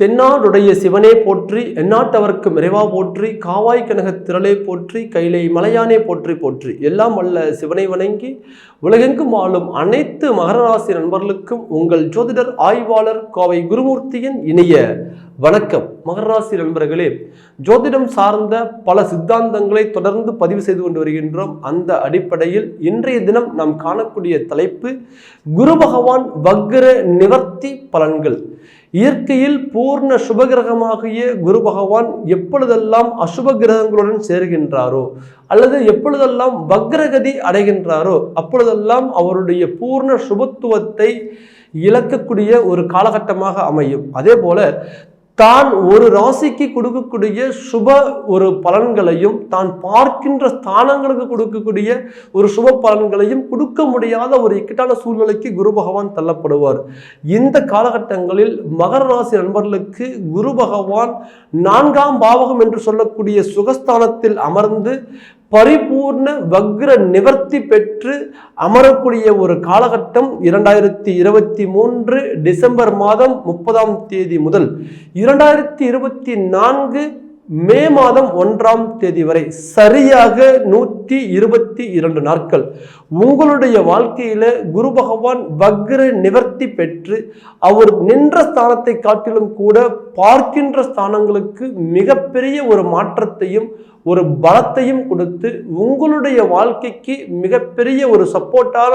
தென்னாடுடைய சிவனே போற்றி, எந்நாட்டவர்க்கும் இறைவா போற்றி, காவாய் கனகத் திரளே போற்றி, கைலை மலையானே போற்றி போற்றி. எல்லாம் வல்ல சிவனை வணங்கி உலகெங்கும் ஆளும் அனைத்து மகர ராசி நண்பர்களுக்கும் உங்கள் ஜோதிடர் ஆய்வாளர் கோவை குருமூர்த்தியின் இனிய வணக்கம். மகர ராசி நண்பர்களே, ஜோதிடம் சார்ந்த பல சித்தாந்தங்களை தொடர்ந்து பதிவு செய்து கொண்டு வருகின்றோம். அந்த அடிப்படையில் இன்றைய தினம் நாம் காணக்கூடிய தலைப்பு குரு பகவான் வக்ர நிவர்த்தி பலன்கள். இயற்கையில் பூர்ண சுபகிரகமாகிய குரு பகவான் எப்பொழுதெல்லாம் அசுப கிரகங்களுடன் சேர்கின்றாரோ அல்லது எப்பொழுதெல்லாம் வக்ரகதி அடைகின்றாரோ அப்பொழுதெல்லாம் அவருடைய பூர்ண சுபத்துவத்தை இழக்கக்கூடிய ஒரு காலகட்டமாக அமையும். அதே போல தான் ஒரு ராசிக்கு கொடுக்கக்கூடிய சுப ஒரு பலன்களையும் தான் பார்க்கின்ற ஸ்தானங்களுக்கு கொடுக்கக்கூடிய ஒரு சுப பலன்களையும் கொடுக்க முடியாத ஒரு இக்கட்டான சூழ்நிலைக்கு குரு பகவான் தள்ளப்படுவார். இந்த காலகட்டங்களில் மகர ராசி நண்பர்களுக்கு குரு பகவான் 4ஆம் பாவகம் என்று சொல்லக்கூடிய சுகஸ்தானத்தில் அமர்ந்து பரிபூர்ண வக்ர நிவர்த்தி பெற்று அமரக்கூடிய ஒரு காலகட்டம் 2023 டிசம்பர் மாதம் 30ஆம் தேதி முதல் 2024 மே மாதம் 1ஆம் தேதி வரை சரியாக 122 நாட்கள் உங்களுடைய வாழ்க்கையில குரு பகவான் வக்ர நிவர்த்தி பெற்று அவர் நின்ற ஸ்தானத்தை காட்டிலும் கூட பார்க்கின்ற ஸ்தானங்களுக்கு மிகப்பெரிய ஒரு மாற்றத்தையும் ஒரு பலத்தையும் கொடுத்து உங்களுடைய வாழ்க்கைக்கு மிகப்பெரிய ஒரு சப்போர்ட்டான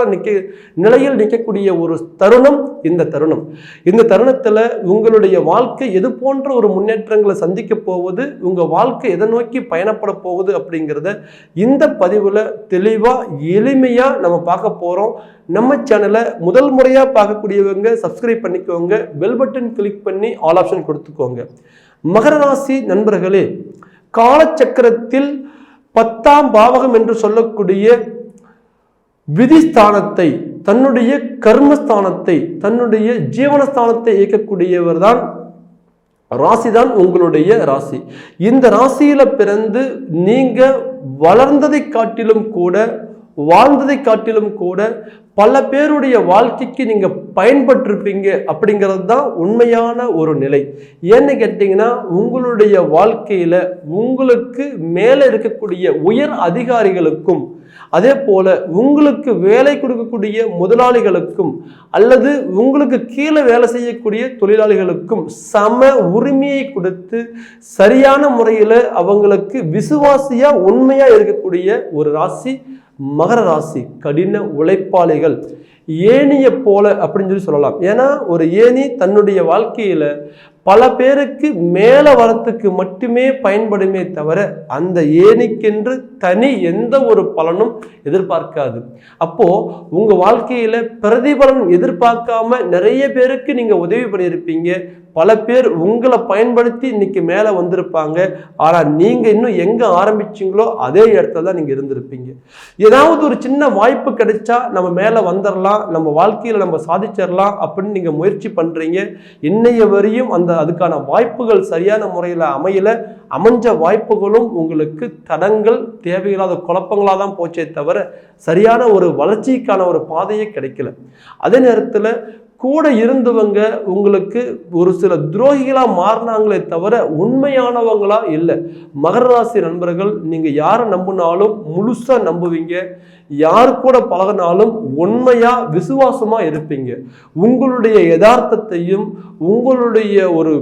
நிலையில் நிற்கக்கூடிய ஒரு தருணம் இந்த தருணத்துல உங்களுடைய வாழ்க்கை எது போன்ற ஒரு முன்னேற்றங்களை சந்திக்க போவது, உங்க வாழ்க்கை எதை நோக்கி பயணப்பட போகுது அப்படிங்கிறத இந்த பதிவுல தெளிவா எளிமையா நம்ம பார்க்க போறோம். நம்ம சேனலை முதல் முறையா பார்க்கக்கூடியவங்க சப்ஸ்கிரைப் பண்ணிக்கோங்க, பெல் பட்டன் கிளிக் பண்ணி ஆல் ஆப்ஷன் கொடுத்துக்கோங்க. மகர ராசி நண்பர்களே, காலச்சக்கரத்தில் 10ஆம் பாவகம் என்று சொல்லக்கூடிய விதிஸ்தானத்தை, தன்னுடைய கர்மஸ்தானத்தை, தன்னுடைய ஜீவனஸ்தானத்தை இயக்கக்கூடியவர் தான் ராசிதான் உங்களுடைய ராசி. இந்த ராசியில பிறந்து நீங்க வளர்ந்ததை காட்டிலும் கூட வாழ்ந்ததை காட்டிலும் கூட பல பேருடைய வாழ்க்கைக்கு நீங்க பயன்பட்டிருப்பீங்க அப்படிங்கிறது தான் உண்மையான ஒரு நிலை. ஏன்னு கேட்டீங்கன்னா, உங்களுடைய வாழ்க்கையில உங்களுக்கு மேல இருக்கக்கூடிய உயர் அதிகாரிகளுக்கும் அதே போல உங்களுக்கு வேலை கொடுக்கக்கூடிய முதலாளிகளுக்கும் அல்லது உங்களுக்கு கீழே வேலை செய்யக்கூடிய தொழிலாளிகளுக்கும் சம உரிமையை கொடுத்து சரியான முறையில் அவங்களுக்கு விசுவாசியா உண்மையா இருக்கக்கூடிய ஒரு ராசி மகர ராசி. கடின உழைப்பாளிகள், ஏணியை போல அப்படின்னு சொல்லலாம். ஏன்னா ஒரு ஏணி தன்னுடைய வாழ்க்கையில பல பேருக்கு மேல வரத்துக்கு மட்டுமே பயன்படுமே தவிர அந்த ஏணிக்கென்று தனி எந்த ஒரு பலனும் எதிர்பார்க்காது. அப்போ உங்க வாழ்க்கையில பிரதிபலன் எதிர்பார்க்காம நிறைய பேருக்கு நீங்க உதவி பண்ணியிருப்பீங்க. பல பேர் உங்களை பயன்படுத்தி இன்னைக்கு மேல வந்திருப்பாங்க. ஆனா நீங்க இன்னும் எங்க ஆரம்பிச்சீங்களோ அதே இடத்துல தான் நீங்க இருந்திருப்பீங்க. ஏதாவது ஒரு சின்ன வாய்ப்பு கிடைச்சா நம்ம மேல வந்துடலாம், நம்ம வாழ்க்கையில நம்ம சாதிச்சிடலாம் அப்படின்னு நீங்க முயற்சி பண்றீங்க. இன்னைய வரையும் அதுக்கான வாய்ப்புகள் சரியான முறையில் அமையல. அமைஞ்ச வாய்ப்புகளும் உங்களுக்கு தடங்கள், தேவையில்லாத குழப்பங்களாக தான் போச்சே தவிர சரியான ஒரு வளர்ச்சிக்கான ஒரு பாதையே கிடைக்கல. அதே நேரத்தில் கூட இருந்தவங்க உங்களுக்கு ஒரு சில துரோகிகளா மாறினாங்களே தவிர உண்மையானவங்களா இல்லை. மகர ராசி நண்பர்கள், நீங்க யாரை நம்பினாலும் முழுசா நம்புவீங்க. யாரு கூட பழகினாலும் உண்மையா விசுவாசமா இருப்பீங்க. உங்களுடைய யதார்த்தத்தையும் உங்களுடைய ஒரு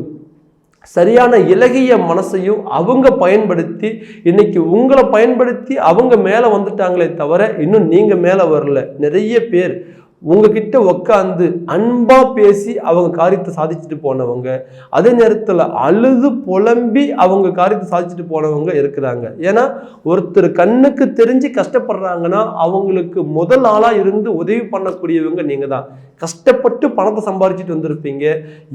சரியான இலகிய மனசையும் அவங்க பயன்படுத்தி இன்னைக்கு உங்களை பயன்படுத்தி அவங்க மேல வந்துட்டாங்களே தவிர இன்னும் நீங்க மேல வரல. நிறைய பேர் உங்ககிட்ட உக்காந்து அன்பா பேசி அவங்க காரியத்தை சாதிச்சுட்டு போனவங்க, அதே நேரத்தில் அழுது புலம்பி அவங்க காரியத்தை சாதிச்சுட்டு போனவங்க இருக்கிறாங்க. ஏன்னா ஒருத்தர் கண்ணுக்கு தெரிஞ்சு கஷ்டப்படுறாங்கன்னா அவங்களுக்கு முதல் ஆளா இருந்து உதவி பண்ணக்கூடியவங்க நீங்க தான். கஷ்டப்பட்டு பணத்தை சம்பாதிச்சுட்டு வந்திருப்பீங்க.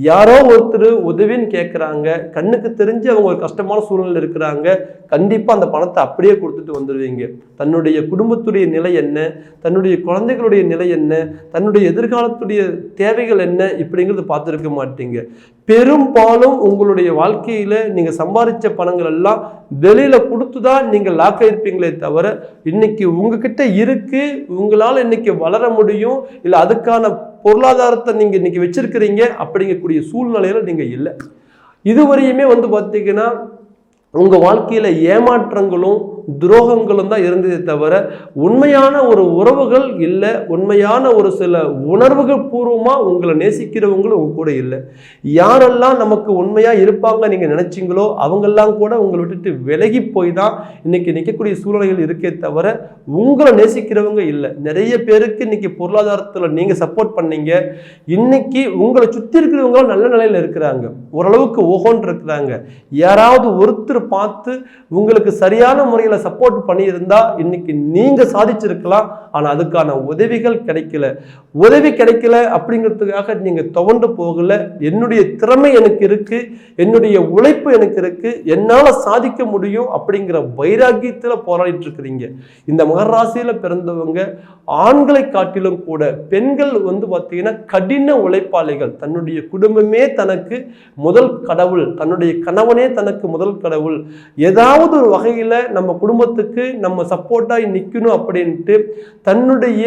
யாரோ ஒருத்தர் உதவின்னு கேட்குறாங்க, கண்ணுக்கு தெரிஞ்சு அவங்க ஒரு கஷ்டமான சூழ்நிலை இருக்கிறாங்க. கண்டிப்பாக அந்த பணத்தை அப்படியே கொடுத்துட்டு வந்துடுவீங்க. தன்னுடைய குடும்பத்துடைய நிலை என்ன, தன்னுடைய குழந்தைகளுடைய நிலை என்ன, தன்னுடைய எதிர்காலத்துடைய தேவைகள் என்ன இப்படிங்கிறது பார்த்துருக்க மாட்டீங்க. பெரும்பாலும் உங்களுடைய வாழ்க்கையில நீங்க சம்பாதிச்ச பணங்கள் எல்லாம் வெளியில கொடுத்துதான் நீங்க லாக் ஆயிருப்பீங்களே தவிர இன்னைக்கு உங்ககிட்ட இருக்கு, உங்களால இன்னைக்கு வளர முடியும், இல்லை அதுக்கான பொருளாதாரத்தை நீங்க இன்னைக்கு வச்சிருக்கிறீங்க அப்படிங்கக்கூடிய சூழ்நிலையில நீங்க இல்லை. இதுவரையுமே வந்து பார்த்தீங்கன்னா உங்க வாழ்க்கையில ஏமாற்றங்களும் துரோகங்களும் தான் இருந்ததே தவிர உண்மையான ஒரு உறவுகள் இல்லை, உண்மையான ஒரு சில உணர்வுகள் பூர்வமா உங்களை நேசிக்கிறவங்களும் உங்க கூட இல்லை. யாரெல்லாம் நமக்கு உண்மையா இருப்பாங்க நீங்க நினைச்சீங்களோ அவங்கெல்லாம் கூட உங்களை விட்டுட்டு விலகி போய் தான் இன்னைக்கு நிற்கக்கூடிய சூழ்நிலைகள் இருக்கே தவிர உங்களை நேசிக்கிறவங்க இல்லை. நிறைய பேருக்கு இன்னைக்கு பொருளாதாரத்துல நீங்க சப்போர்ட் பண்ணீங்க, இன்னைக்கு உங்களை சுத்தி இருக்கிறவங்க நல்ல நிலையில இருக்கிறாங்க, ஓரளவுக்கு ஓஹோன்னு இருக்கிறாங்க. யாராவது ஒருத்தர் பார்த்து உங்களுக்கு சரியான முறையில் சப்போர்ட் பண்ணியிருந்தா இன்னைக்கு நீங்க சாதிச்சிருக்கலாம். ஆனா அதுக்கான உதவிகள் கிடைக்கல. உதவி கிடைக்கல அப்படிங்கிறதுக்காக நீங்க துவண்டு போகல. என்னுடைய திறமை எனக்கு இருக்கு, என்னுடைய உழைப்பு எனக்கு இருக்கு, என்னால சாதிக்க முடியும் அப்படிங்கிற வைராக்கியத்துல போராடிட்டு இருக்கிறீங்க. இந்த மகர ராசியில பிறந்தவங்க ஆண்களை காட்டிலும் கூட பெண்கள் வந்து பார்த்தீங்கன்னா கடின உழைப்பாளிகள். தன்னுடைய குடும்பமே தனக்கு முதல் கடவுள், தன்னுடைய கணவனே தனக்கு முதல் கடவுள். ஏதாவது ஒரு வகையில நம்ம குடும்பத்துக்கு நம்ம சப்போர்ட்டா நிற்கணும் அப்படின்ட்டு தன்னுடைய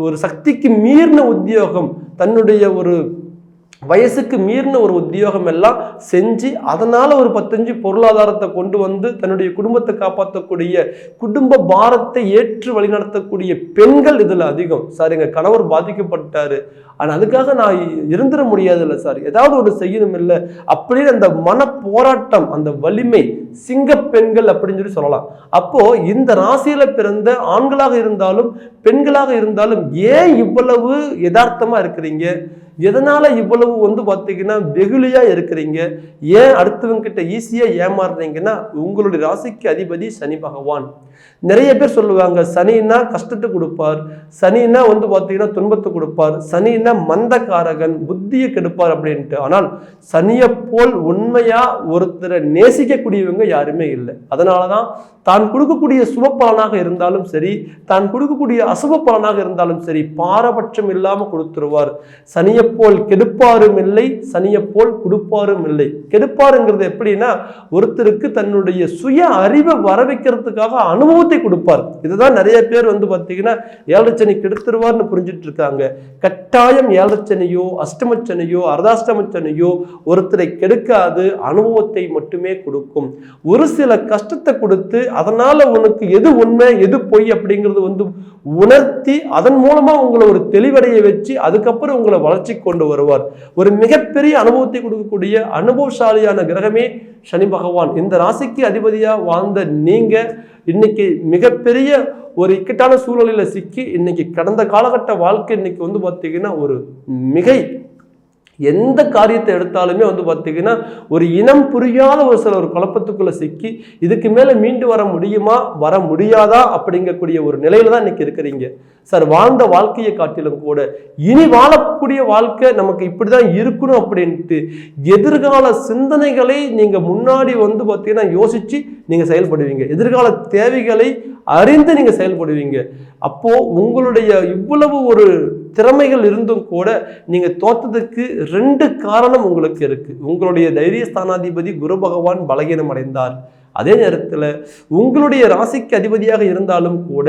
ஒரு சக்திக்கு மீறின உத்தியோகம், தன்னுடைய ஒரு வயசுக்கு மீறின ஒரு உத்தியோகம் எல்லாம் செஞ்சு அதனால ஒரு 15 பொருளாதாரத்தை கொண்டு வந்து தன்னுடைய குடும்பத்தை காப்பாற்றக்கூடிய குடும்ப பாரத்தை ஏற்று வழிநடத்தக்கூடிய பெண்கள் இதுல அதிகம். சார் எங்க கணவர் பாதிக்கப்பட்டாரு, ஆனா அதுக்காக நான் இருந்துட முடியாது இல்லை சார், ஏதாவது ஒரு செய்யணும் இல்லை அப்படின்னு அந்த மன போராட்டம், அந்த வலிமை சிங்க பெண்கள் அப்படின்னு சொல்லலாம். அப்போ இந்த ராசியில பிறந்த ஆண்களாக இருந்தாலும் பெண்களாக இருந்தாலும் ஏன் இவ்வளவு யதார்த்தமா இருக்கிறீங்க, எதனால இவ்வளவு வந்து பார்த்தீங்கன்னா வெகுளியா இருக்கிறீங்க, ஏன் அடுத்தவங்க கிட்ட ஈஸியா ஏமாறுறீங்கன்னா உங்களுடைய ராசிக்கு அதிபதி சனி பகவான். நிறைய பேர் சொல்லுவாங்க சனின்னா கஷ்டத்தை கொடுப்பார், சனின்னா வந்து பார்த்தீங்கன்னா துன்பத்தை கொடுப்பார், சனின்னா மந்தக்காரகன், புத்தியை கெடுப்பார் அப்படின்ட்டு. ஆனால் சனியை போல் உண்மையா ஒருத்தரை நேசிக்கக்கூடியவங்க யாருமே இல்லை. அதனாலதான் தான் கொடுக்கக்கூடிய சுப பலனாக இருந்தாலும் சரி, தான் கொடுக்கக்கூடிய அசுப பலனாக இருந்தாலும் சரி பாரபட்சம் இல்லாம கொடுத்துருவார். சனியை போல் கெடுப்பாரும் இல்லை, சனியை போல் கொடுப்பாரும் இல்லை. கெடுப்பாருங்கிறது எப்படின்னா ஒருத்தருக்கு தன்னுடைய சுய அறிவை வர வைக்கிறதுக்காக அனுபவத்தை கொடுப்பார். இதுதான் நிறைய பேர் வந்து பார்த்தீங்கன்னா ஏழரை சனி கெடுத்துருவார்னு புரிஞ்சிட்டு இருக்காங்க. கட்டாயம் ஏழரை சனியோ அஷ்டமச்சனியோ அர்த்தாஷ்டமச்சனியோ ஒருத்தரை கெடுக்காது, அனுபவத்தை மட்டுமே கொடுக்கும். ஒரு சில கஷ்டத்தை கொடுத்து அதனால உனக்கு எது உண்மை எது பொய் அப்படிங்கிறது வந்து உணர்த்தி அதன் மூலமா உங்களை ஒரு தெளிவடைய வச்சு அதுக்கப்புறம் உங்களை வளர்ச்சி கொண்டு வருவார். ஒரு மிகப்பெரிய அனுபவத்தை கொடுக்கக்கூடிய அனுபவசாலியான கிரகமே சனி பகவான். இந்த ராசிக்கு அதிபதியா வாழ்ந்த நீங்க இன்னைக்கு மிகப்பெரிய ஒரு இக்கட்டான சூழலில் சிக்கி இன்னைக்கு கடந்த காலகட்ட வாழ்க்கை இன்னைக்கு வந்து பார்த்தீங்கன்னா ஒரு மிகை எந்த காரியத்தை எடுத்தாலுமே வந்து பார்த்தீங்கன்னா ஒரு இனம் புரியாத ஒரு சில ஒரு குழப்பத்துக்குள்ள சிக்கி இதுக்கு மேலே மீண்டு வர முடியுமா வர முடியாதா அப்படிங்கக்கூடிய ஒரு நிலையில தான் இன்னைக்கு இருக்கிறீங்க. சார் வாழ்ந்த வாழ்க்கையை காட்டிலும் கூட இனி வாழக்கூடிய வாழ்க்கை நமக்கு இப்படிதான் இருக்கணும் அப்படின்ட்டு எதிர்கால சிந்தனைகளை நீங்க முன்னாடி வந்து பார்த்தீங்கன்னா யோசிச்சு நீங்க செயல்படுவீங்க. எதிர்கால தேவைகளை அறிந்து நீங்க செயல்படுவீங்க. அப்போ உங்களுடைய இவ்வளவு ஒரு திறமைகள் இருந்தும் கூட நீங்க தோற்றதுக்கு 2 காரணம் உங்களுக்கு இருக்கு. உங்களுடைய தைரிய ஸ்தானாதிபதி குரு பகவான் பலகீனம் அடைந்தார். அதே நேரத்தில் உங்களுடைய ராசிக்கு அதிபதியாக இருந்தாலும் கூட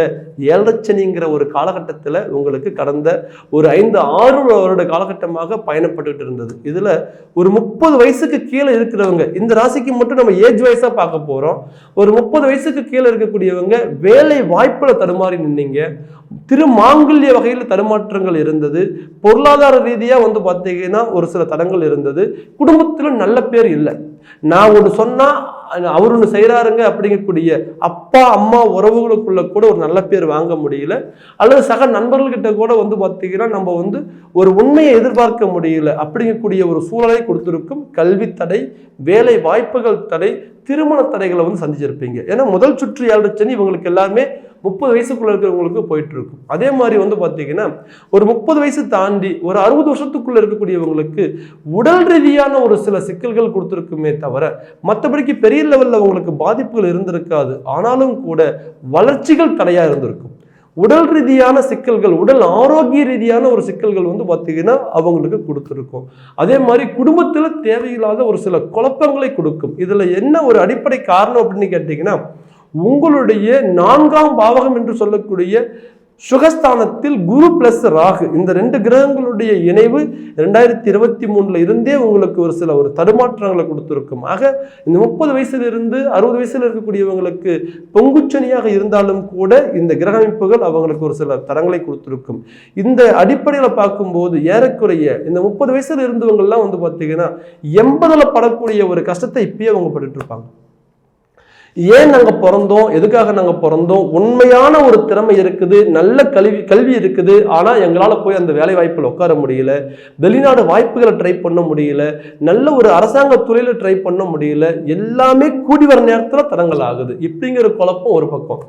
ஏழரை சனிங்கிற ஒரு காலகட்டத்தில் உங்களுக்கு கடந்த ஒரு 5-6 வருட காலகட்டமாக பயணப்பட்டு இருந்தது. இதுல ஒரு 30 வயசுக்கு கீழே இருக்கிறவங்க, இந்த ராசிக்கு மட்டும் நம்ம ஏஜ் வைஸா பார்க்க போறோம். ஒரு 30 வயசுக்கு கீழே இருக்கக்கூடியவங்க வேலை வாய்ப்புல தடுமாறி நின்னீங்க, திருமாங்கல்ய வகையில் தடுமாற்றங்கள் இருந்தது, பொருளாதார ரீதியா வந்து பார்த்தீங்கன்னா ஒரு சில தடங்கள் இருந்தது, குடும்பத்துல நல்ல பேர் இல்லை. நான் ஒன்று சொன்னா அவர் ஒன்று செய்யறாருங்க அப்படிங்கக்கூடிய அப்பா அம்மா உறவுகளுக்குள்ள கூட ஒரு நல்ல பேர் வாங்க முடியல, அல்லது சக நண்பர்கள்கிட்ட கூட வந்து பார்த்தீங்கன்னா நம்ம வந்து ஒரு உண்மையை எதிர்பார்க்க முடியல அப்படிங்கக்கூடிய ஒரு சூழலை கொடுத்திருக்கும். கல்வி தடை, வேலை வாய்ப்புகள் தடை, திருமண தடைகளை வந்து சந்திச்சிருப்பீங்க. ஏன்னா முதல் சுற்று ஏழரை சனி இவங்களுக்கு எல்லாருமே 30 வயசுக்குள்ள இருக்கிறவங்களுக்கு போயிட்டு இருக்கும். அதே மாதிரி வந்து பார்த்தீங்கன்னா ஒரு 30 வயசு தாண்டி ஒரு 60 வருஷத்துக்குள்ள இருக்கக்கூடியவங்களுக்கு உடல் ரீதியான ஒரு சில சிக்கல்கள் கொடுத்துருக்குமே தவிர மற்றபடிக்கு பெரிய லெவல்ல அவங்களுக்கு பாதிப்புகள் இருந்திருக்காது. ஆனாலும் கூட வளர்ச்சிகள் தடையா இருந்திருக்கும். உடல் ரீதியான சிக்கல்கள், உடல் ஆரோக்கிய ரீதியான ஒரு சிக்கல்கள் வந்து பார்த்தீங்கன்னா அவங்களுக்கு கொடுத்துருக்கும். அதே மாதிரி குடும்பத்துல தேவையில்லாத ஒரு சில குழப்பங்களை கொடுக்கும். இதுல என்ன ஒரு அடிப்படை காரணம் அப்படின்னு கேட்டீங்கன்னா உங்களுடைய 4ஆம் பாவகம் என்று சொல்லக்கூடிய சுகஸ்தானத்தில் குரு பிளஸ் ராகு, இந்த 2 கிரகங்களுடைய இணைவு 2023 இருந்தே உங்களுக்கு ஒரு தடுமாற்றங்களை கொடுத்திருக்கும். ஆக இந்த 30 வயசுல இருந்து 60 வயசுல இருக்கக்கூடியவங்களுக்கு பொங்குச்சனியாக இருந்தாலும் கூட இந்த கிரக அமைப்புகள் அவங்களுக்கு ஒரு சில தரங்களை கொடுத்திருக்கும். இந்த அடிப்படையில் பார்க்கும்போது ஏறக்குறைய இந்த 30 வயசுல இருந்தவங்க எல்லாம் பார்த்தீங்கன்னா 80ல படக்கூடிய ஒரு கஷ்டத்தை இப்பயே அவங்க பட்டு இருப்பாங்க. ஏன் நாங்க பிறந்தோம், எதுக்காக நாங்க பிறந்தோம், உண்மையான ஒரு திறமை இருக்குது, நல்ல கல்வி இருக்குது, ஆனா எங்களால போய் அந்த வேலை வாய்ப்புல உட்கார முடியல, வெளிநாடு வாய்ப்புகளை ட்ரை பண்ண முடியல, நல்ல ஒரு அரசாங்க தொழில ட்ரை பண்ண முடியல, எல்லாமே கூடி வர நேரத்துல தடங்கள் ஆகுது. இப்படிங்கிற குழப்பம் ஒரு பக்கம்.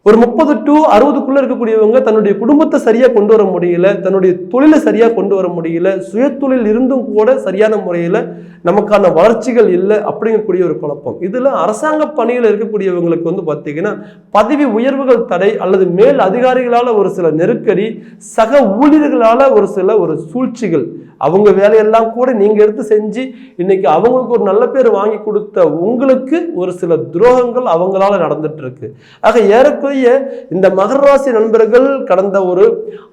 ஒரு 30 to 60க்குள்ள இருக்கக்கூடியவங்க தன்னுடைய குடும்பத்தை சரியா கொண்டு வர முடியல, தன்னுடைய தொழிலை சரியா கொண்டு வர முடியல, சுய தொழில் இருந்தும் கூட சரியான முறையில நமக்கான வளர்ச்சிகள் இல்லை அப்படிங்கக்கூடிய ஒரு குழப்பம். இதுல அரசாங்க பணியில் இருக்கக்கூடியவங்களுக்கு பார்த்தீங்கன்னா பதவி உயர்வுகள் தடை அல்லது மேல் அதிகாரிகளால ஒரு சில நெருக்கடி, சக ஊழியர்களால ஒரு சூழ்ச்சிகள், அவங்க வேலையெல்லாம் கூட நீங்க எடுத்து செஞ்சு இன்னைக்கு அவங்களுக்கு ஒரு நல்ல பேர் வாங்கி கொடுத்த உங்களுக்கு ஒரு சில துரோகங்கள் அவங்களால நடந்துட்டு இருக்கு. ஆக ஏறக்குறைய இந்த மகர ராசி நண்பர்கள் கடந்த ஒரு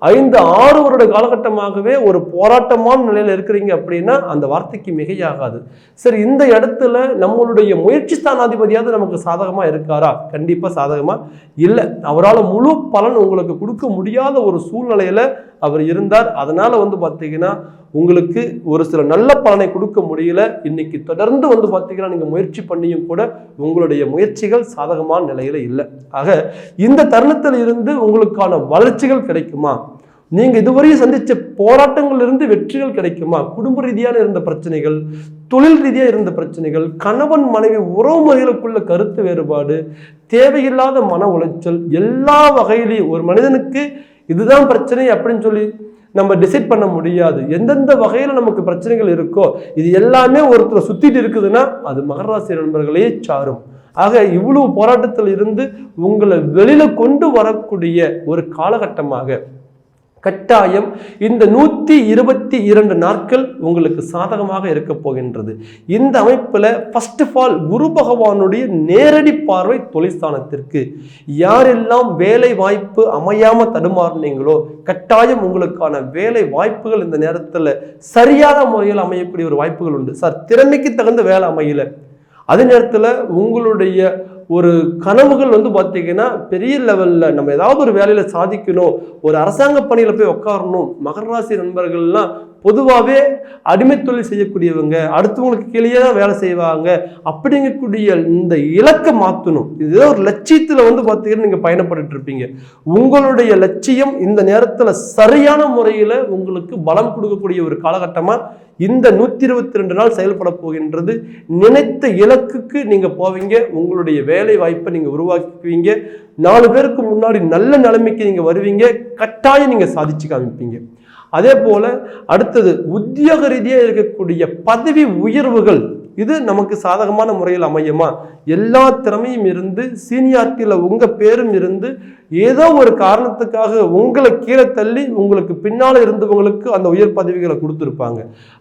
5-6 வருட காலகட்டமாகவே ஒரு போராட்டமான நிலையில இருக்கிறீங்க அப்படின்னா அந்த வார்த்தைக்கு மிகையாகாது. சரி, இந்த இடத்துல நம்மளுடைய முயற்சி ஸ்தானாதிபதியாவது நமக்கு சாதகமா இருக்காரா? கண்டிப்பா சாதகமா இல்லை. அவரால் முழு பலன் உங்களுக்கு கொடுக்க முடியாத ஒரு சூழ்நிலையில அவர் இருந்தார். அதனால பார்த்தீங்கன்னா உங்களுக்கு ஒரு சில நல்ல பலனை கொடுக்க முடியல. இன்னைக்கு தொடர்ந்து பார்த்தீங்கன்னா நீங்க முயற்சி பண்ணியும் கூட உங்களுடைய முயற்சிகள் சாதகமான நிலையில இல்லை. ஆக இந்த தருணத்தில் இருந்து உங்களுக்கான வளர்ச்சிகள் கிடைக்குமா? நீங்க இதுவரையும் சந்திச்ச போராட்டங்கள் இருந்து வெற்றிகள் கிடைக்குமா? குடும்ப ரீதியான இருந்த பிரச்சனைகள், தொழில் ரீதியா இருந்த பிரச்சனைகள், கணவன் மனைவி உறவு முறைகளுக்குள்ள கருத்து வேறுபாடு, தேவையில்லாத மன உளைச்சல், எல்லா வகையிலையும் ஒரு மனிதனுக்கு இதுதான் பிரச்சனை அப்படின்னு சொல்லி நம்ம டிசைட் பண்ண முடியாது. எந்தெந்த வகையில நமக்கு பிரச்சனைகள் இருக்கோ இது எல்லாமே ஒருத்தர் சுத்திட்டு இருக்குதுன்னா அது மகர ராசி நண்பர்களையே சாரும். ஆக இவ்வளவு போராட்டத்தில் இருந்து உங்களை வெளியில கொண்டு வரக்கூடிய ஒரு காலகட்டமாக கட்டாயம் இந்த 122 நாட்கள் உங்களுக்கு சாதகமாக இருக்க போகின்றது. இந்த அமைப்புல ஃபர்ஸ்ட் ஆஃப் ஆல் குரு பகவானுடைய நேரடி பார்வை தொழிற்ஸ்தானத்திற்கு. யாரெல்லாம் வேலை வாய்ப்பு அமையாம தடுமாறினீங்களோ கட்டாயம் உங்களுக்கான வேலை வாய்ப்புகள் இந்த நேரத்துல சரியான முறையில் அமையக்கூடிய ஒரு வாய்ப்புகள் உண்டு. சார், திறமைக்கு தகுந்த வேலை அமையல, அதே நேரத்துல உங்களுடைய ஒரு கனவுகள் பார்த்தீங்கன்னா பெரிய லெவல்ல நம்ம ஏதாவது ஒரு வேலையில சாதிக்கணும், ஒரு அரசாங்க பணியில போய் உட்காரணும். மகர ராசி நண்பர்கள்லாம் பொதுவாகவே அடிமை தொழில் செய்யக்கூடியவங்க, அடுத்தவங்களுக்கு கீழே தான் வேலை செய்வாங்க. அப்படிங்கக்கூடிய இந்த இலக்கை மாற்றணும். இது ஒரு லட்சியத்தில் பார்த்தீங்கன்னா நீங்கள் பயணப்பட்டு இருப்பீங்க. உங்களுடைய லட்சியம் இந்த நேரத்தில் சரியான முறையில் உங்களுக்கு பலம் கொடுக்கக்கூடிய ஒரு காலகட்டமாக இந்த 122 நாள் செயல்பட போகின்றது. நினைத்த இலக்குக்கு நீங்க போவீங்க, உங்களுடைய வேலை வாய்ப்பை நீங்க உருவாக்குவீங்க, 4 பேருக்கு முன்னாடி நல்ல நிலைமைக்கு நீங்க வருவீங்க, கட்டாயம் நீங்க சாதிச்சு காமிப்பீங்க. அதே போல அடுத்தது உத்தியோக ரீதியாக இருக்கக்கூடிய பதவி உயர்வுகள், இது நமக்கு சாதகமான முறையில் அமையுமா? எல்லா திறமையும் இருந்து சீனியாரிட்டியில் உங்க பேரும் இருந்து ஏதோ ஒரு காரணத்துக்காக உங்களை கீழே தள்ளி உங்களுக்கு பின்னால இருந்தவங்களுக்கு அந்த உயர் பதவிகளை கொடுத்துருப்பாங்க.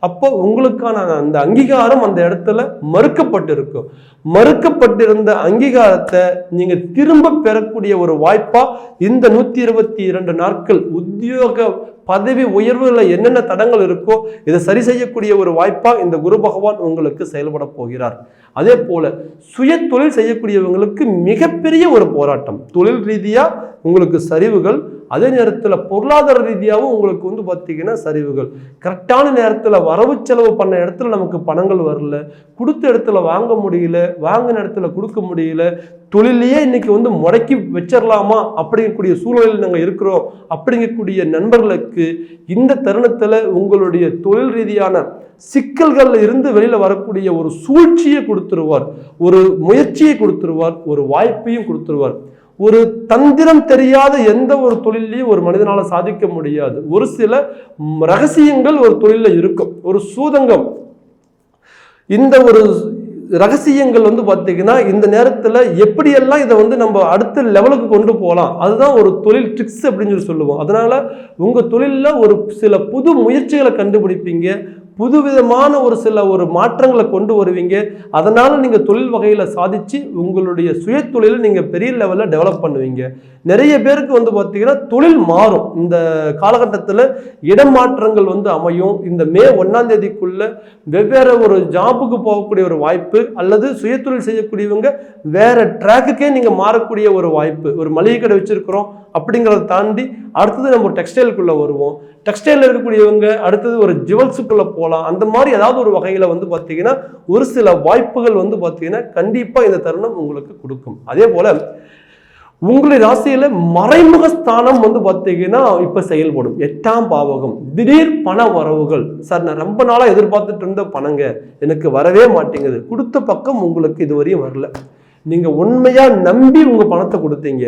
அப்போ உங்களுக்கான அந்த அங்கீகாரம் அந்த இடத்துல மறுக்கப்பட்டிருக்கும். மறுக்கப்பட்டிருந்த அங்கீகாரத்தை நீங்க திரும்ப பெறக்கூடிய ஒரு வாய்ப்பா இந்த 122 நாட்கள் உத்தியோக பதவி உயர்வுல என்னென்ன தடங்கள் இருக்கோ இதை சரி செய்யக்கூடிய ஒரு வாய்ப்பா இந்த குரு பகவான் உங்களுக்கு செயல்பட போகிறார். அதே போல சுய தொழில் செய்யக்கூடியவங்களுக்கு மிகப்பெரிய ஒரு போராட்டம், தொழில் ரீதியா உங்களுக்கு சரிவுகள், அதே நேரத்தில் பொருளாதார ரீதியாகவும் உங்களுக்கு பார்த்தீங்கன்னா சரிவுகள். கரெக்டான நேரத்தில் வரவு செலவு பண்ண இடத்துல நமக்கு பணங்கள் வரல, கொடுத்த இடத்துல வாங்க முடியல, வாங்கின இடத்துல கொடுக்க முடியல, தொழிலையே இன்னைக்கு முடக்கி வச்சிடலாமா அப்படிங்கக்கூடிய சூழ்நிலையில் நாங்கள் இருக்கிறோம். அப்படிங்கக்கூடிய நண்பர்களுக்கு இந்த தருணத்தில் உங்களுடைய தொழில் ரீதியான சிக்கல்கள்ல இருந்து வெளியில வரக்கூடிய ஒரு சூழ்ச்சியை கொடுத்துருவார், ஒரு முயற்சியை கொடுத்துருவார், ஒரு வாய்ப்பையும் கொடுத்துருவார். ஒரு தந்திரம் தெரியாத எந்த ஒரு தொழிலையும் ஒரு மனிதனால சாதிக்க முடியாது. ஒரு சில ரகசியங்கள் ஒரு தொழில இருக்கும், ஒரு சூதங்கம். இந்த ஒரு ரகசியங்கள் பார்த்தீங்கன்னா இந்த நேரத்தில் எப்படியெல்லாம் இதை நம்ம அடுத்த லெவலுக்கு கொண்டு போகலாம், அதுதான் ஒரு தொழில் ட்ரிக்ஸ் அப்படின்னு சொல்லுவோம். அதனால உங்க தொழிலில் ஒரு சில புது முயற்சிகளை கண்டுபிடிப்பீங்க, புதுவிதமான ஒரு மாற்றங்களை கொண்டு வருவீங்க. அதனால நீங்க தொழில் வகையில சாதிச்சு உங்களுடைய சுய தொழிலை நீங்க பெரிய லெவல்ல டெவலப் பண்ணுவீங்க. நிறைய பேருக்கு பார்த்தீங்கன்னா தொழில் மாறும். இந்த காலகட்டத்தில் இடமாற்றங்கள் அமையும். இந்த மே 1ஆம் தேதிக்குள்ள வெவ்வேறு ஒரு ஜாபுக்கு போகக்கூடிய ஒரு வாய்ப்பு, அல்லது சுய தொழில் செய்யக்கூடியவங்க வேற ட்ராக்குக்கே நீங்க மாறக்கூடிய ஒரு வாய்ப்பு. ஒரு மளிகை கடை வச்சிருக்கிறோம் அப்படிங்கிறத தாண்டி அடுத்தது நம்ம ஒரு டெக்ஸ்டைலுக்குள்ள வருவோம். டெக்ஸ்டைல் இருக்கக்கூடியவங்க அடுத்தது ஒரு ஜுவல்ஸுக்குள்ள போகலாம். அந்த மாதிரி ஏதாவது ஒரு வகையில பார்த்தீங்கன்னா ஒரு சில வாய்ப்புகள் பார்த்தீங்கன்னா கண்டிப்பா இந்த தருணம் உங்களுக்கு கொடுக்கும். அதே போல உங்களுடைய ராசியில மறைமுக ஸ்தானம் பார்த்தீங்கன்னா இப்ப செயல்படும். 8ஆம் பாவகம். திடீர் பண வரவுகள். சார், நான் ரொம்ப நாளா எதிர்பார்த்துட்டு இருந்த பணங்க எனக்கு வரவே மாட்டேங்குது. கொடுத்த பக்கம் உங்களுக்கு இதுவரையும் வரல. நீங்க உண்மையா நம்பி உங்க பணத்தை கொடுத்தீங்க.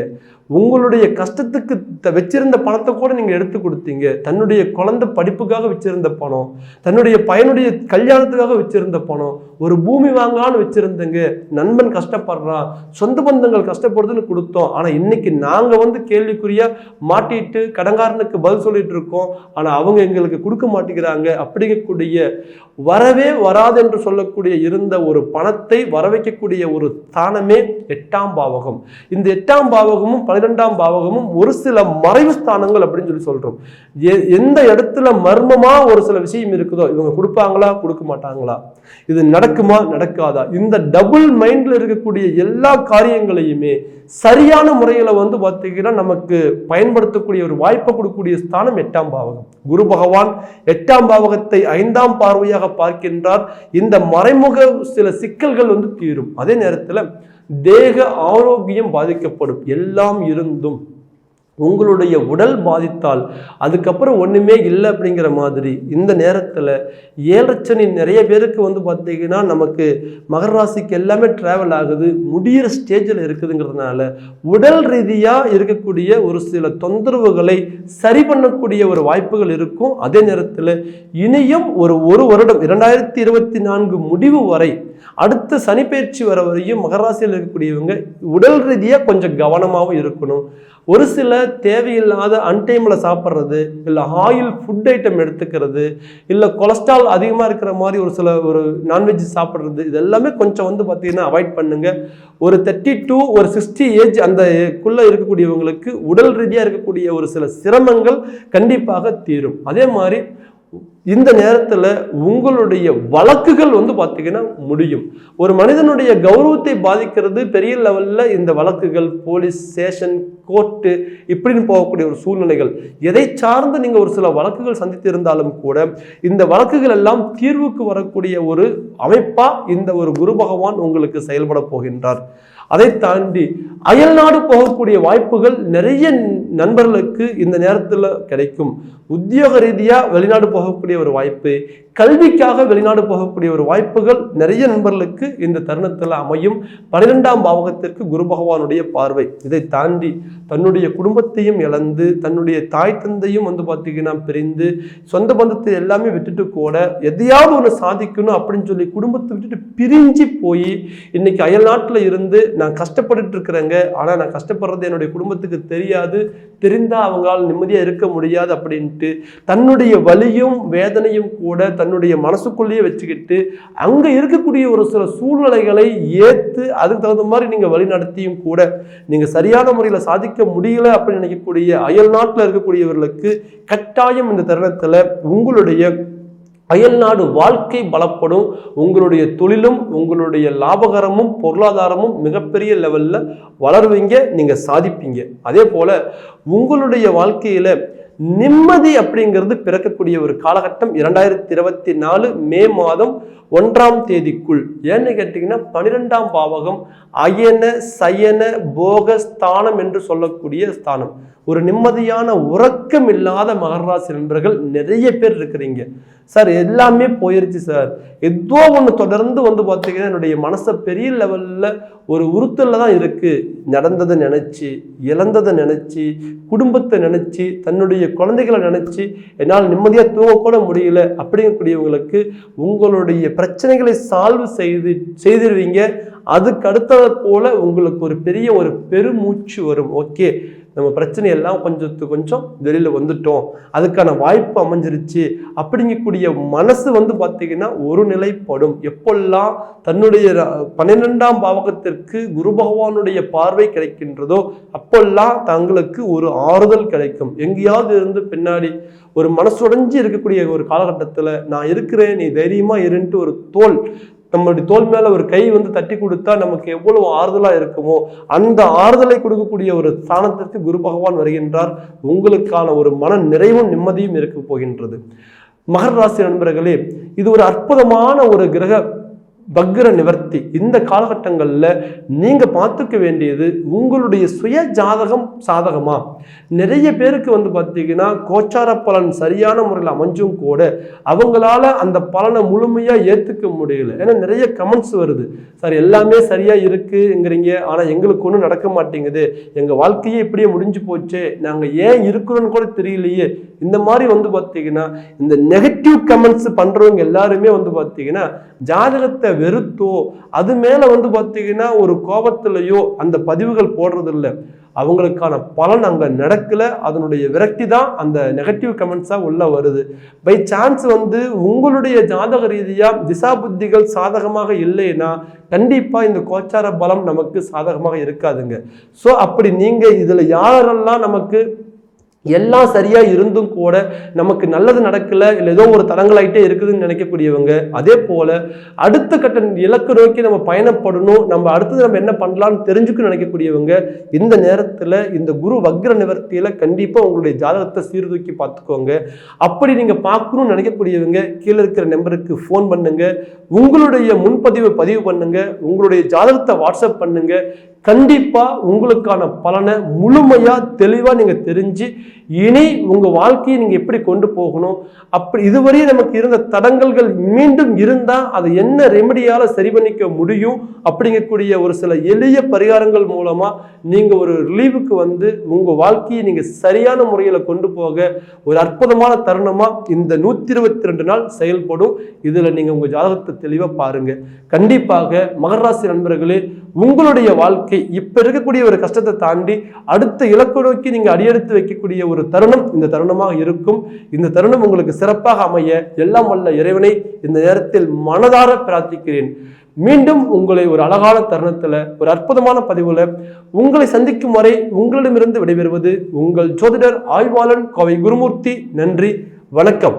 உங்களுடைய கஷ்டத்துக்கு வச்சிருந்த பணத்தை கூட நீங்க எடுத்து கொடுத்தீங்க. தன்னுடைய குழந்தை படிப்புக்காக வச்சிருந்த பணம், தன்னுடைய பையனுடைய கல்யாணத்துக்காக வச்சிருந்த பணம், ஒரு பூமி வாங்கலான்னு வச்சிருந்தங்க, நண்பன் கஷ்டப்படுறான், சொந்த பந்தங்கள் கஷ்டப்படுதுன்னு கொடுத்தோம். ஆனா இன்னைக்கு நாங்க கேள்விக்குறியா மாட்டிட்டு கடங்காரனுக்கு பதில் சொல்லிட்டு இருக்கோம். ஆனா அவங்க எங்களுக்கு கொடுக்க மாட்டேங்கிறாங்க. அப்படிங்கக்கூடிய வரவே வராது என்று சொல்லக்கூடிய இருந்த ஒரு பணத்தை வர வைக்கக்கூடிய ஒரு ஸ்தானமே 8ஆம் பாவகம். இந்த 8ஆம் பாவகமும் 12ஆம் பாவகமும் ஒரு சில மறைவு ஸ்தானங்கள் அப்படின்னு சொல்றோம். எந்த இடத்துல மர்மமா ஒரு சில விஷயம் இருக்குதோ, இவங்க கொடுப்பாங்களா கொடுக்க மாட்டாங்களா, இது நடக்குமா நடக்காதா, இந்த டபுள் மைண்ட்ல இருக்கக்கூடிய எல்லா காரியங்களையுமே சரியான முறையில பார்த்தீங்கன்னா நமக்கு பயன்படுத்தக்கூடிய ஒரு வாய்ப்பை கொடுக்கக்கூடிய ஸ்தானம் 8ஆம் பாவகம். குரு பகவான் 8ஆம் பாவகத்தை 5ஆம் பார்வையாக பார்க்கின்றார். இந்த மறைமுக சில சிக்கல்கள் தீரும். அதே நேரத்தில் தேக ஆரோக்கியம் பாதிக்கப்படும். எல்லாம் இருந்தும் உங்களுடைய உடல் பாதித்தால் அதுக்கப்புறம் ஒண்ணுமே இல்லை அப்படிங்கிற மாதிரி இந்த நேரத்தில் 7 சனி நிறைய பேருக்கு பார்த்தீங்கன்னா நமக்கு மகர ராசிக்கு எல்லாமே டிராவல் ஆகுது, முடிகிற ஸ்டேஜில் இருக்குதுங்கிறதுனால உடல் ரீதியாக இருக்கக்கூடிய ஒரு சில தொந்தரவுகளை சரி பண்ணக்கூடிய ஒரு வாய்ப்புகள் இருக்கும். அதே நேரத்தில் இனியும் ஒரு வருடம் 2024 முடிவு வரை அடுத்த சனிப்பெயர்ச்சி வர வரையும் மகராசியில் இருக்கக்கூடியவங்க உடல் ரீதியாக கொஞ்சம் கவனமாகவும் இருக்கணும். ஒரு சில தேவையில்லாத அன்டைம்ல சாப்பிட்றது, இல்லை ஆயில் ஃபுட் ஐட்டம் எடுத்துக்கிறது, இல்லை கொலஸ்ட்ரால் அதிகமாக இருக்கிற மாதிரி ஒரு நான்வெஜ் சாப்பிட்றது, இது எல்லாமே கொஞ்சம் பார்த்தீங்கன்னா அவாய்ட் பண்ணுங்க. ஒரு 32 ஒரு 60 ஏஜ் அந்தக்குள்ள இருக்கக்கூடியவங்களுக்கு உடல் ரீதியாக இருக்கக்கூடிய ஒரு சில சிரமங்கள் கண்டிப்பாக தீரும். அதே மாதிரி இந்த நேரத்தில் உங்களுடைய வழக்குகள் பார்த்தீங்கன்னா முடியும். ஒரு மனிதனுடைய கௌரவத்தை பாதிக்கிறது பெரிய லெவலில் இந்த வழக்குகள், போலீஸ் ஸ்டேஷன், கோர்ட்டு இப்படின்னு போகக்கூடிய ஒரு சூழ்நிலைகள். எதை சார்ந்து நீங்கள் ஒரு சில வழக்குகள் சந்தித்து இருந்தாலும் கூட இந்த வழக்குகள் எல்லாம் தீர்வுக்கு வரக்கூடிய ஒரு அமைப்பா இந்த ஒரு குரு பகவான் உங்களுக்கு செயல்பட போகின்றார். அதை தாண்டி அயல்நாடு போகக்கூடிய வாய்ப்புகள் நிறைய நண்பர்களுக்கு இந்த நேரத்தில் கிடைக்கும். உத்தியோக ரீதியாக வெளிநாடு போகக்கூடிய ஒரு வாய்ப்பு, கல்விக்காக வெளிநாடு போகக்கூடிய ஒரு வாய்ப்புகள் நிறைய நண்பர்களுக்கு இந்த தருணத்தில் அமையும். 12ஆம் பாவகத்திற்கு குரு பகவானுடைய பார்வை. இதை தாண்டி தன்னுடைய குடும்பத்தையும் இழந்து, தன்னுடைய தாய் தந்தையும் பார்த்தீங்கன்னா பிரிந்து, சொந்த பந்தத்தை எல்லாமே விட்டுட்டு கூட எதையாவது ஒன்று சாதிக்கணும் அப்படின்னு சொல்லி குடும்பத்தை விட்டுட்டு பிரிஞ்சு போய் இன்னைக்கு அயல் நாட்டில் இருந்து நான் கஷ்டப்பட்டு இருக்கிறேங்க, ஆனால் நான் கஷ்டப்படுறது என்னுடைய குடும்பத்துக்கு தெரியாது, தெரிந்தா அவங்களால் நிம்மதியாக இருக்க முடியாது அப்படின்ட்டு தன்னுடைய வலியும் வேதனையும் கூட தன்னுடைய மனசுக்குள்ளேயே வச்சுக்கிட்டு அங்கே இருக்கக்கூடிய ஒரு சில சூழ்நிலைகளை ஏற்று அதுக்கு தகுந்த மாதிரி நீங்கள் வழி நடத்தியும் கூட நீங்கள் சரியான முறையில் சாதிக்க முடியல அப்படின்னு நினைக்கக்கூடிய அயல் நாட்டில் இருக்கக்கூடியவர்களுக்கு கட்டாயம் இந்த தருணத்தில் உங்களுடைய அயல்நாடு வாழ்க்கை பலப்படும். உங்களுடைய தொழிலும் உங்களுடைய லாபகரமும் பொருளாதாரமும் மிகப்பெரிய லெவலில் வளருவீங்க, நீங்கள் சாதிப்பீங்க. அதே போல் உங்களுடைய வாழ்க்கையில் நிம்மதி அப்படிங்கிறது பிறக்கக்கூடிய ஒரு காலகட்டம் 2024 மே மாதம் 1ஆம் தேதிக்குள். ஏன்னு கேட்டிங்கன்னா 12ஆம் பாவகம் அயன சயன போக ஸ்தானம் என்று சொல்லக்கூடிய ஸ்தானம். ஒரு நிம்மதியான உறக்கம் இல்லாத மகர ராசி நண்பர்கள் நிறைய பேர் இருக்கிறீங்க. சார் எல்லாமே போயிருச்சு சார், ஏதோ ஒன்று தொடர்ந்து பார்த்தீங்கன்னா என்னுடைய மனசை பெரிய லெவலில் ஒரு உறுத்தலில் தான் இருக்குது. நடந்ததை நினச்சி, இழந்ததை நினச்சி, குடும்பத்தை நினச்சி, தன்னுடைய குழந்தைகளை நினச்சி என்னால் நிம்மதியாக தூங்கக்கூட முடியல அப்படிங்கக்கூடியவங்களுக்கு உங்களுடைய பிரச்சனைகளை சால்வ் செய்திருவீங்க. அதுக்கு அடுத்தது போல உங்களுக்கு ஒரு பெரிய ஒரு பெருமூச்சு வரும். ஓகே, நம்ம பிரச்சனையெல்லாம் கொஞ்சம் வெளியில் வந்துட்டோம், அதுக்கான வாய்ப்பு அமைஞ்சிருச்சு அப்படிங்கக்கூடிய மனசு பார்த்தீங்கன்னா ஒரு நிலைப்படும். எப்பெல்லாம் தன்னுடைய 12ஆம் பாவகத்திற்கு குரு பகவானுடைய பார்வை கிடைக்கின்றதோ அப்பெல்லாம் தங்களுக்கு ஒரு ஆறுதல் கிடைக்கும். எங்கேயாவது இருந்து பின்னாடி ஒரு மனசுடைஞ்சு இருக்கக்கூடிய ஒரு காலகட்டத்தில் நான் இருக்கிறேன், நீ தைரியமா இருன்ட்டு ஒரு நம்மளுடைய தோல் மேல ஒரு கை தட்டி கொடுத்தா நமக்கு எவ்வளவு ஆறுதலா இருக்குமோ அந்த ஆறுதலை கொடுக்கக்கூடிய ஒரு ஸ்தானத்திற்கு குரு பகவான் வருகின்றார். உங்களுக்கான ஒரு மன நிறைவும் நிம்மதியும் இருக்க போகின்றது. மகர ராசி நண்பர்களே, இது ஒரு அற்புதமான ஒரு கிரக வக்ர நிவர்த்தி. இந்த காலகட்டங்களில் நீங்க பார்த்துக்க வேண்டியது உங்களுடைய சுய ஜாதகம் சாதகமா. நிறைய பேருக்கு பார்த்தீங்கன்னா கோச்சார பலன் சரியான முறையில் அமைஞ்சும் கூட அவங்களால அந்த பலனை முழுமையா ஏத்துக்க முடியல. ஏன்னா நிறைய கமெண்ட்ஸ் வருது, சார் எல்லாமே சரியா இருக்குங்கிறீங்க, ஆனா எங்களுக்கு ஒன்றும் நடக்க மாட்டேங்குது, எங்க வாழ்க்கையே இப்படியே முடிஞ்சு போச்சு, நாங்க ஏன் இருக்கிறோன்னு கூட தெரியலையே. இந்த மாதிரி பார்த்தீங்கன்னா இந்த நெகட்டிவ் கமெண்ட்ஸ் பண்றவங்க எல்லாருமே பார்த்தீங்கன்னா ஜாதகத்தை வெறுத்தோ அது மேல பார்த்தீங்கன்னா ஒரு கோபத்திலையோ அந்த பதிவுகள் போடுறது இல்லை. அவங்களுக்கான பலன் அங்க நடக்கல, அதனுடைய விரக்தி தான் அந்த நெகட்டிவ் கமெண்ட்ஸா உள்ள வருது. பை சான்ஸ் உங்களுடைய ஜாதக ரீதியா திசா புத்திகள் சாதகமாக இல்லைன்னா கண்டிப்பா இந்த கோச்சார பலம் நமக்கு சாதகமாக இருக்காதுங்க. ஸோ அப்படி நீங்க இதுல யாரெல்லாம் நமக்கு எல்லாம் சரியா இருந்தும் கூட நமக்கு நல்லது நடக்கல, இல்லை ஏதோ ஒரு தடங்களாயிட்டே இருக்குதுன்னு நினைக்கக்கூடியவங்க, அதே போல அடுத்த கட்ட இலக்கு நோக்கி நம்ம பயணப்படணும், நம்ம அடுத்தது நம்ம என்ன பண்ணலாம்னு தெரிஞ்சுக்க நினைக்கக்கூடியவங்க இந்த நேரத்துல இந்த குரு வக்ர நிவர்த்தியில கண்டிப்பா உங்களுடைய ஜாதகத்தை சீர்தூக்கி பார்த்துக்கோங்க. அப்படி நீங்க பார்க்கணும்னு நினைக்கக்கூடியவங்க கீழே இருக்கிற நம்பருக்கு ஃபோன் பண்ணுங்க, உங்களுடைய முன்பதிவை பதிவு பண்ணுங்க, உங்களுடைய ஜாதகத்தை வாட்ஸ்அப் பண்ணுங்க. கண்டிப்பா உங்களுக்கான பலனை முழுமையா தெளிவா நீங்க தெரிஞ்சு இனி உங்க வாழ்க்கையை நீங்க எப்படி கொண்டு போகணும், அப்படி இதுவரை நமக்கு இருந்த தடங்கல்கள் மீண்டும் இருந்தா அதை என்ன ரெமடியால சரி பண்ணிக்க முடியும் அப்படிங்கக்கூடிய ஒரு சில எளிய பரிகாரங்கள் மூலமா நீங்க ஒரு ரிலீவுக்கு உங்க வாழ்க்கையை நீங்க சரியான முறையில கொண்டு போக ஒரு அற்புதமான தருணமா இந்த 122 நாள் செயல்படும். இதுல நீங்க உங்க ஜாதகத்தை தெளிவா பாருங்க. கண்டிப்பாக மகர ராசி நண்பர்களே, உங்களுடைய வாழ்க்கை இப்ப இருக்கக்கூடிய ஒரு கஷ்டத்தை தாண்டி அடுத்த இலக்கு நோக்கி நீங்க அடியெடுத்து வைக்கக்கூடிய ஒரு தருணம் இந்த தருணமாக இருக்கும். இந்த தருணம் உங்களுக்கு சிறப்பாக அமைய எல்லாம் வல்ல இறைவனை இந்த நேரத்தில் மனதார பிரார்த்திக்கிறேன். மீண்டும் உங்களை ஒரு அழகான தருணத்துல ஒரு அற்புதமான பதிவுல உங்களை சந்திக்கும் வரை உங்களிடமிருந்து விடைபெறுவது உங்கள் ஜோதிடர் ஆய்வாளன் கோவை குருமூர்த்தி. நன்றி, வணக்கம்.